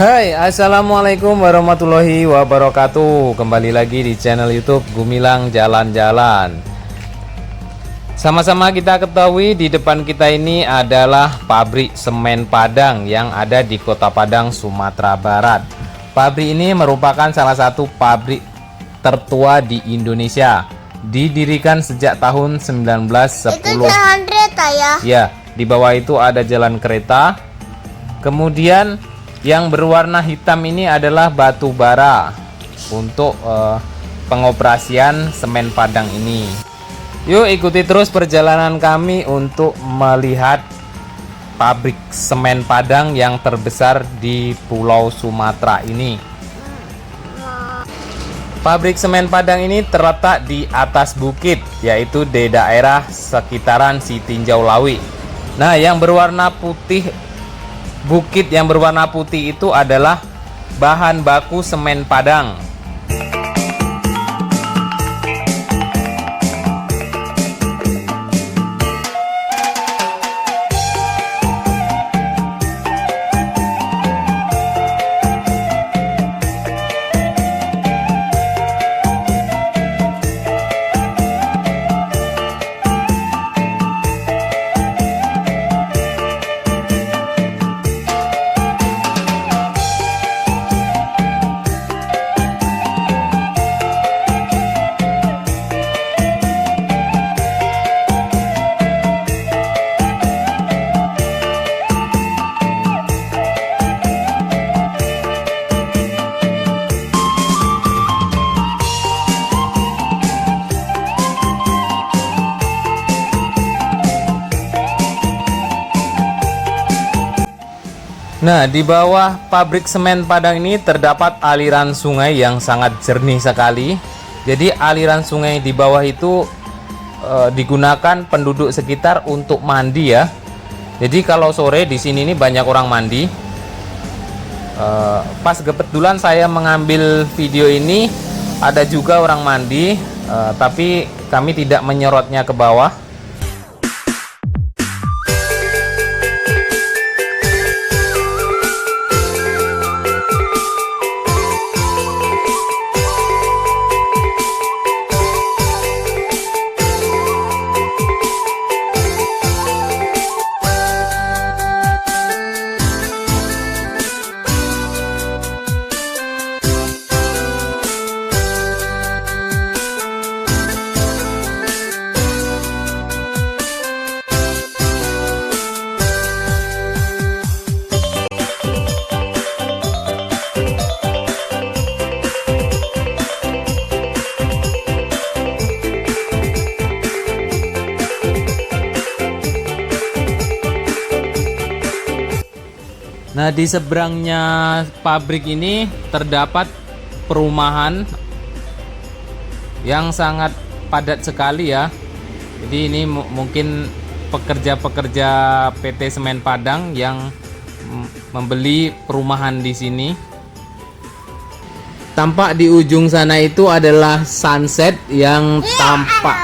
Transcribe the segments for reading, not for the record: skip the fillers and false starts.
Hai, assalamualaikum warahmatullahi wabarakatuh. Kembali lagi di channel YouTube Gumilang Jalan-Jalan. Sama-sama kita ketahui di depan kita ini adalah pabrik semen Padang yang ada di Kota Padang, Sumatera Barat. Pabrik ini merupakan salah satu pabrik tertua di Indonesia. Didirikan sejak tahun 1910. Itu jalan kereta ya? Ya, di bawah itu ada jalan kereta. Kemudian yang berwarna hitam ini adalah batu bara untuk pengoperasian semen Padang ini. Yuk ikuti terus perjalanan kami untuk melihat pabrik semen Padang yang terbesar di Pulau Sumatera ini. Pabrik semen Padang ini terletak di atas bukit, yaitu di daerah sekitaran Sitinjau Lawi. Nah, yang berwarna putih, bukit yang berwarna putih itu adalah bahan baku semen Padang. Nah, di bawah pabrik semen Padang ini terdapat aliran sungai yang sangat jernih sekali. Jadi aliran sungai di bawah itu digunakan penduduk sekitar untuk mandi ya. Jadi kalau sore di sini nih banyak orang mandi. Pas kebetulan saya mengambil video ini ada juga orang mandi, tapi kami tidak menyorotnya ke bawah. Nah, di seberangnya pabrik ini terdapat perumahan yang sangat padat sekali ya. Jadi ini mungkin pekerja-pekerja PT Semen Padang yang membeli perumahan di sini. Tampak di ujung sana itu adalah sunset yang tampak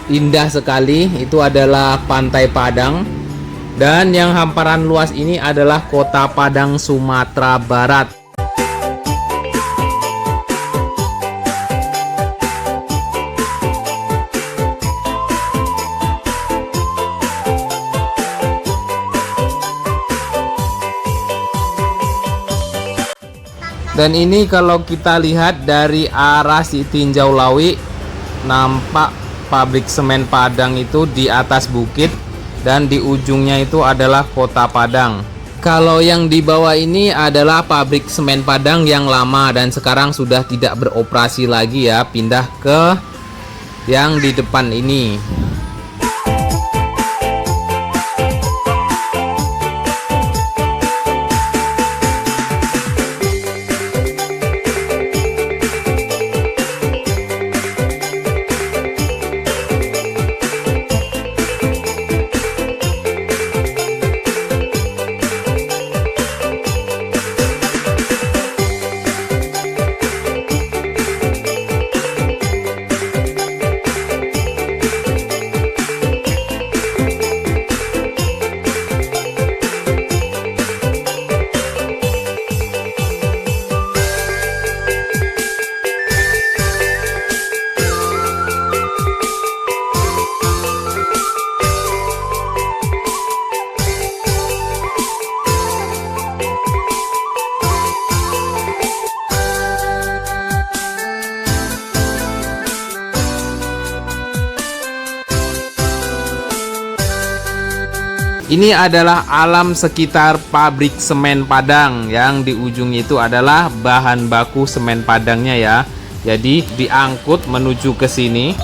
indah sekali. Itu adalah Pantai Padang. Dan yang hamparan luas ini adalah Kota Padang, Sumatera Barat. Dan ini kalau kita lihat dari arah Sitinjau Lawi, nampak pabrik semen Padang itu di atas bukit. Dan di ujungnya itu adalah Kota Padang. Kalau yang di bawah ini adalah pabrik semen Padang yang lama dan sekarang sudah tidak beroperasi lagi ya, pindah ke yang di depan ini. Ini adalah alam sekitar pabrik semen Padang, yang di ujung itu adalah bahan baku semen Padangnya ya. Jadi diangkut menuju ke sini.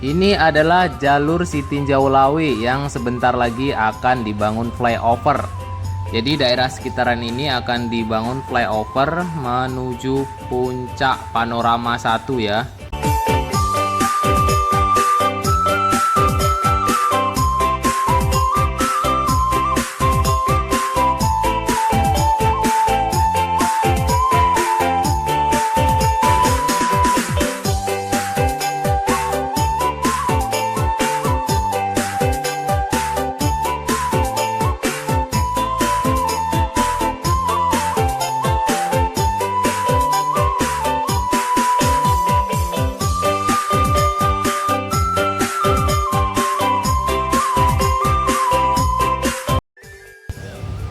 Ini adalah jalur Sitinjau Lawi yang sebentar lagi akan dibangun flyover. Jadi daerah sekitaran ini akan dibangun flyover menuju puncak Panorama 1 ya.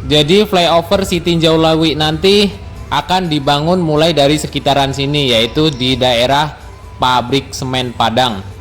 Jadi flyover Sitinjau Lawi nanti akan dibangun mulai dari sekitaran sini, yaitu di daerah pabrik semen Padang.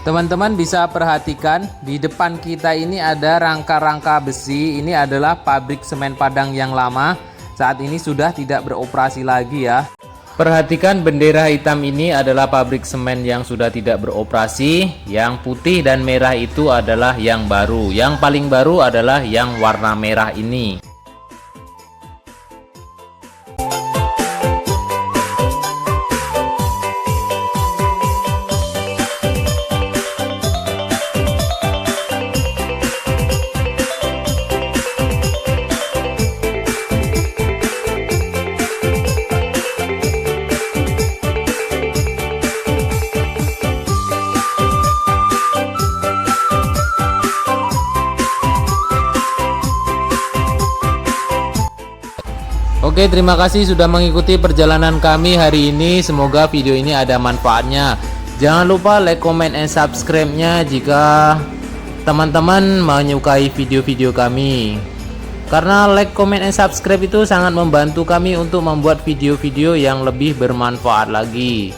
Teman-teman bisa perhatikan di depan kita ini ada rangka-rangka besi. Ini adalah pabrik semen Padang yang lama. Saat ini sudah tidak beroperasi lagi ya. Perhatikan bendera hitam ini adalah pabrik semen yang sudah tidak beroperasi. Yang putih dan merah itu adalah yang baru. Yang paling baru adalah yang warna merah ini. Oke, terima kasih sudah mengikuti perjalanan kami hari ini. Semoga video ini ada manfaatnya. Jangan lupa like, comment, and subscribe-nya jika teman-teman menyukai video-video kami. Karena like, comment, and subscribe itu sangat membantu kami untuk membuat video-video yang lebih bermanfaat lagi.